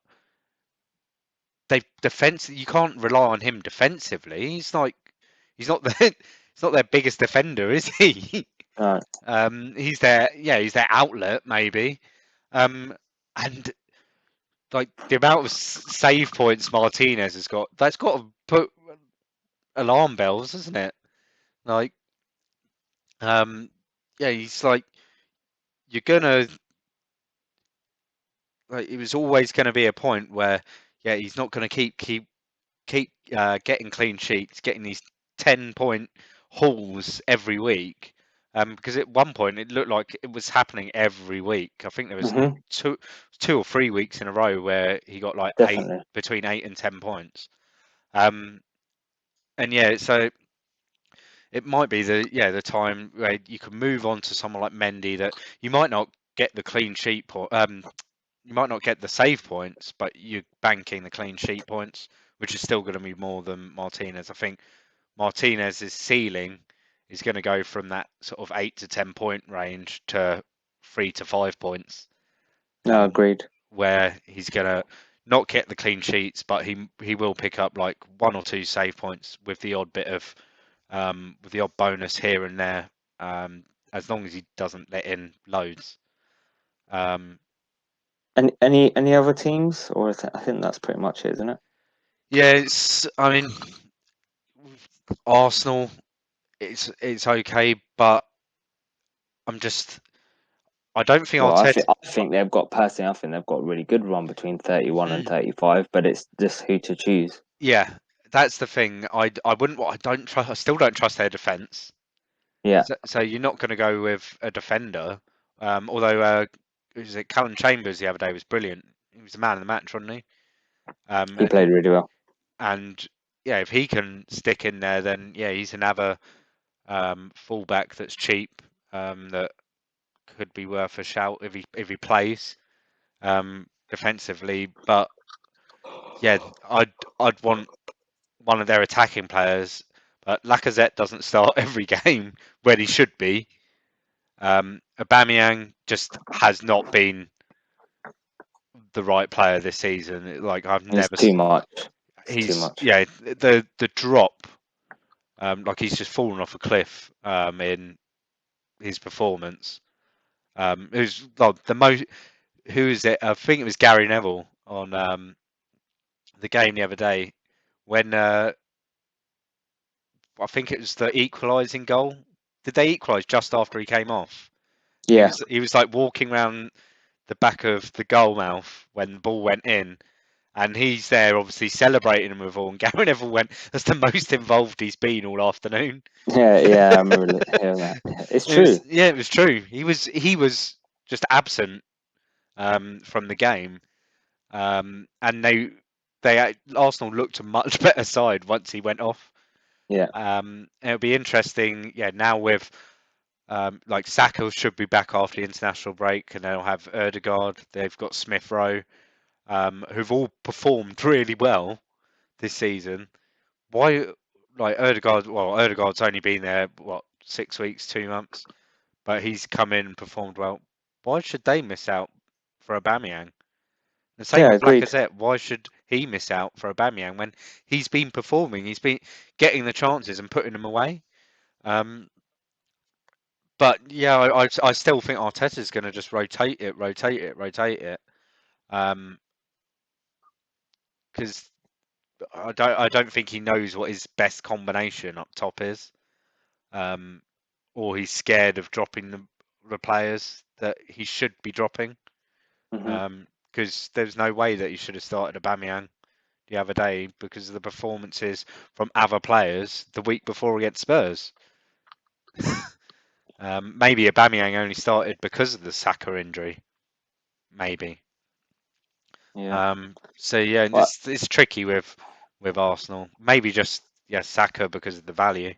you can't rely on him defensively. He's not he's not their biggest defender, is he? No. He's their outlet maybe. And like the amount of save points Martinez has got, that's got to put alarm bells, isn't it? Like, yeah, he's like, you're gonna, like, it was always going to be a point where, yeah, he's not going to keep getting clean sheets, getting these 10-point hauls every week. Because at one point it looked like it was happening every week. I think there was two or 3 weeks in a row where he got like Definitely. between 8 and 10 points. And yeah, so it might be the time where you can move on to someone like Mendy that you might not get the clean sheet you might not get the save points, but you're banking the clean sheet points, which is still going to be more than Martinez. I think Martinez's ceiling is going to go from that sort of 8 to 10 point range to 3 to 5 points. No, agreed. Where he's going to not get the clean sheets, but he will pick up like 1 or 2 save points with the odd bit of with the odd bonus here and there, as long as he doesn't let in loads. And any other teams, or I think that's pretty much it, isn't it? Yeah, I mean, Arsenal, it's okay, but I don't think Well, Arteta. I think they've got personally. I think they've got a really good run between 31 and 35, but it's just who to choose. Yeah, that's the thing. I wouldn't. I don't trust. I still don't trust their defense. Yeah, So you're not going to go with a defender. Although was it Callum Chambers the other day was brilliant. He was the man of the match, wasn't he? he played really well. And yeah, if he can stick in there, then yeah, he's another fullback that's cheap, that could be worth a shout if he plays defensively. But yeah, I'd want one of their attacking players. But Lacazette doesn't start every game when he should be. Aubameyang just has not been the right player this season. Like It's too much. It's too much. Yeah, the drop, like he's just fallen off a cliff in his performance. It was like the most. Who is it? I think it was Gary Neville on the game the other day when I think it was the equalising goal. Did they equalise just after he came off? Yeah, He was like walking around the back of the goal mouth when the ball went in, and he's there obviously celebrating him with all. And Gary Neville went, "That's the most involved he's been all afternoon." yeah. I remember hearing that. It's true. It was true. He was just absent from the game, and Arsenal looked a much better side once he went off. Yeah, It'll be interesting. Yeah, now with like Saka should be back after the international break, and they'll have Ødegaard. They've got Smith Rowe, who've all performed really well this season. Why, like Ødegaard? Well, Ødegaard's only been there 6 weeks, 2 months, but he's come in and performed well. Why should they miss out for Aubameyang? The same yeah. with Agreed. Lacazette. Why should he miss out for Aubameyang when he's been performing? He's been getting the chances and putting them away. But yeah, I still think Arteta's going to just rotate it. Because I don't think he knows what his best combination up top is, or he's scared of dropping the players that he should be dropping. Hmm. Because there's no way that he should have started Aubameyang. the other day because of the performances from other players the week before against Spurs. Maybe Aubameyang only started because of the Saka injury. Maybe. Yeah. So yeah, Well, it's tricky with Arsenal. Maybe just Saka because of the value.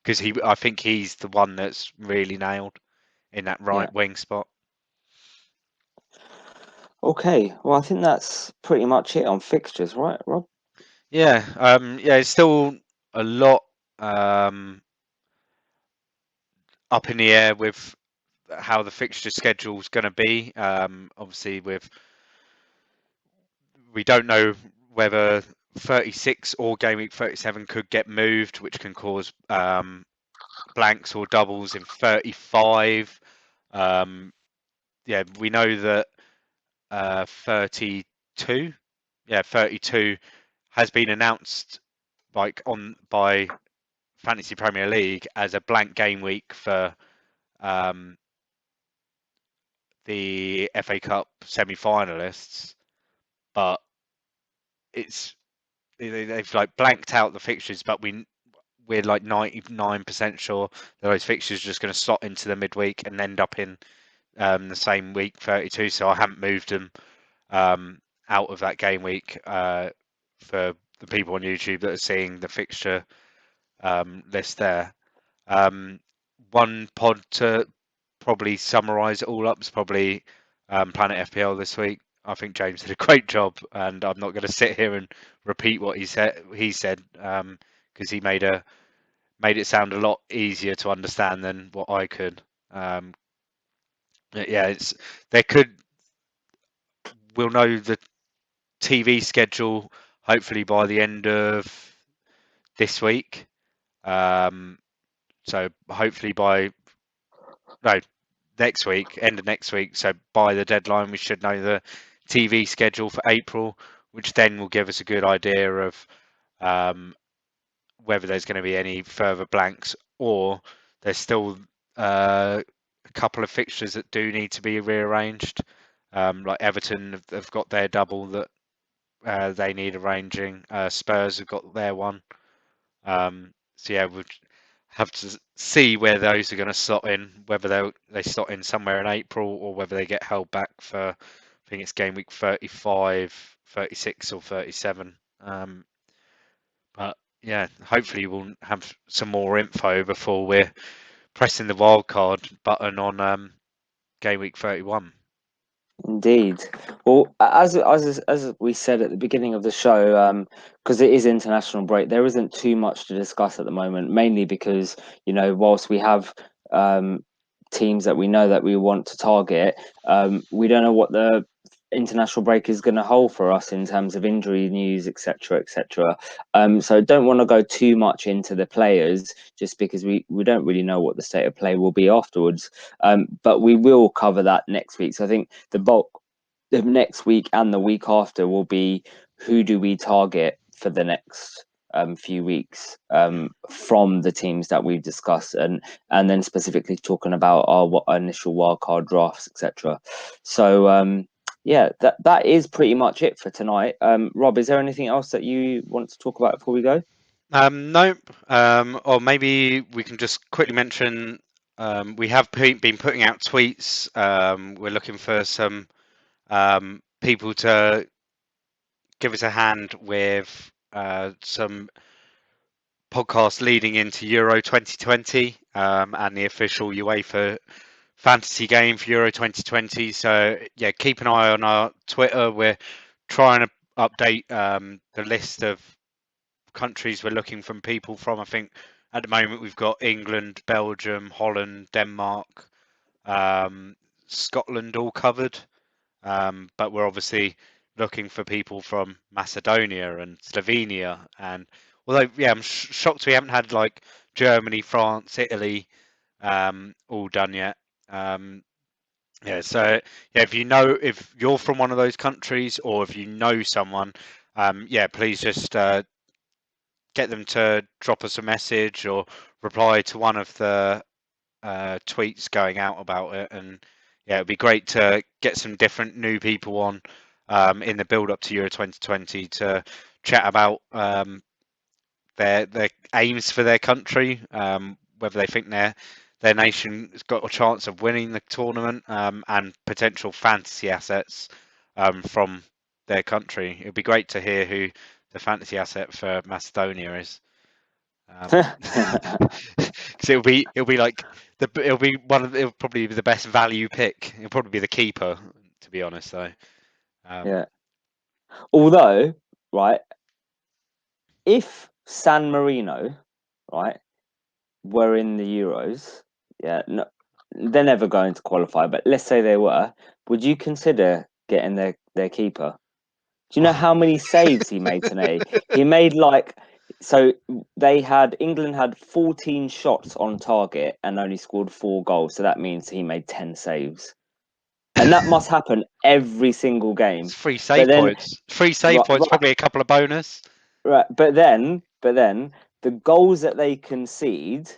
Because I think he's the one that's really nailed in that yeah. right wing spot. Okay. Well, I think that's pretty much it on fixtures, right, Rob? Yeah, it's still a lot up in the air with how the fixture schedule is going to be. Obviously, we don't know whether 36 or game week 37 could get moved, which can cause blanks or doubles in 35. We know that 32, 32 has been announced by Fantasy Premier League as a blank game week for the FA Cup semi-finalists, but they've like blanked out the fixtures, but we're like 99% sure that those fixtures are just going to slot into the midweek and end up in the same week 32. So I haven't moved them out of that game week for the people on YouTube that are seeing the fixture list there. One pod to probably summarise it all up is probably Planet FPL this week. I think James did a great job, and I'm not going to sit here and repeat what he said. Because he made it sound a lot easier to understand than what I could. We'll know the TV schedule hopefully by the end of this week. So hopefully next week, end of next week. So by the deadline, we should know the TV schedule for April, which then will give us a good idea of whether there's going to be any further blanks or there's still a couple of fixtures that do need to be rearranged. Like Everton have got their double that they need arranging. Spurs have got their one. So yeah, we'll have to see where those are going to slot in, whether they slot in somewhere in April or whether they get held back for, I think it's game week 35, 36 or 37. But yeah, hopefully we'll have some more info before we're pressing the wildcard button on game week 31. Indeed. Well, as we said at the beginning of the show, because it is international break, there isn't too much to discuss at the moment. Mainly because whilst we have teams that we know that we want to target, we don't know what the international break is going to hold for us in terms of injury news, etc., etc. So don't want to go too much into the players, just because we don't really know what the state of play will be afterwards. But we will cover that next week. So I think the bulk of next week and the week after will be who do we target for the next few weeks from the teams that we've discussed, and then specifically talking about our initial wildcard drafts, etc. So yeah, that is pretty much it for tonight. Rob, is there anything else that you want to talk about before we go? Nope. Or maybe we can just quickly mention we have been putting out tweets. We're looking for some people to give us a hand with some podcasts leading into Euro 2020 and the official UEFA fantasy game for Euro 2020. So yeah, keep an eye on our Twitter. We're trying to update the list of countries we're looking from people from. I think at the moment we've got England, Belgium, Holland, Denmark, Scotland all covered. But we're obviously looking for people from Macedonia and Slovenia. And although, yeah, I'm shocked we haven't had like Germany, France, Italy all done yet. So yeah, if you're from one of those countries or if you know someone, please just get them to drop us a message or reply to one of the tweets going out about it. And yeah, it'd be great to get some different new people on in the build up to Euro 2020 to chat about their aims for their country, whether they think their nation has got a chance of winning the tournament, and potential fantasy assets from their country. It'd be great to hear who the fantasy asset for Macedonia is. Because it'll be like it'll probably be the best value pick. It'll probably be the keeper, to be honest, though. Yeah. Although, right, if San Marino, right, were in the Euros, yeah, no, they're never going to qualify. But let's say they were, would you consider getting their keeper? Do you know how many saves he made today? He made so England had 14 shots on target and only scored 4 goals. So that means he made 10 saves. And that must happen every single game. It's 3 save points. 3 save points, right, probably a couple of bonus. right, but then the goals that they concede,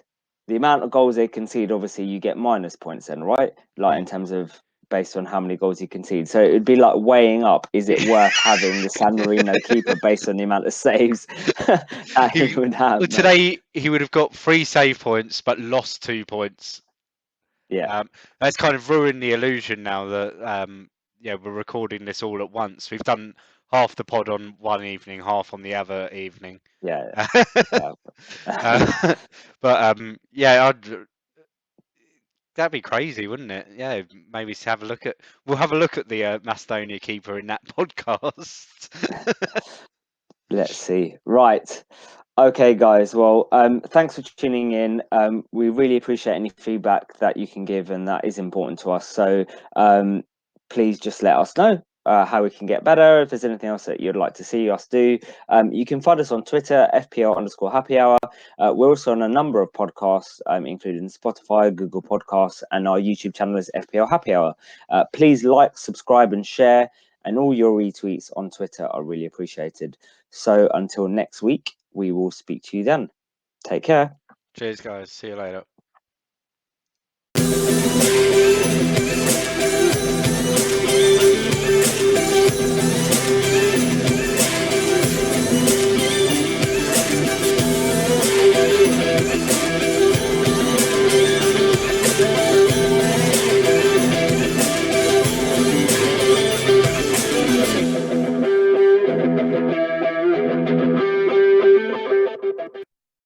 the amount of goals they concede, obviously you get minus points then, right? Like in terms of based on how many goals you concede. So it'd be like weighing up, is it worth having the San Marino keeper based on the amount of saves that he would have? Well, today he would have got 3 save points but lost 2 points. Yeah. That's kind of ruined the illusion now that we're recording this all at once. We've done half the pod on one evening, half on the other evening. Yeah. But yeah, that'd be crazy, wouldn't it? Yeah, maybe to have a look at. We'll have a look at the Macedonia keeper in that podcast. Let's see. Right. Okay, guys. Well, thanks for tuning in. We really appreciate any feedback that you can give, and that is important to us. So please just let us know how we can get better. If there's anything else that you'd like to see us do, you can find us on Twitter, FPL_happy hour. We're also on a number of podcasts, including Spotify, Google Podcasts, and our YouTube channel is FPL Happy Hour. Please like, subscribe, and share. And all your retweets on Twitter are really appreciated. So until next week, we will speak to you then. Take care. Cheers, guys. See you later.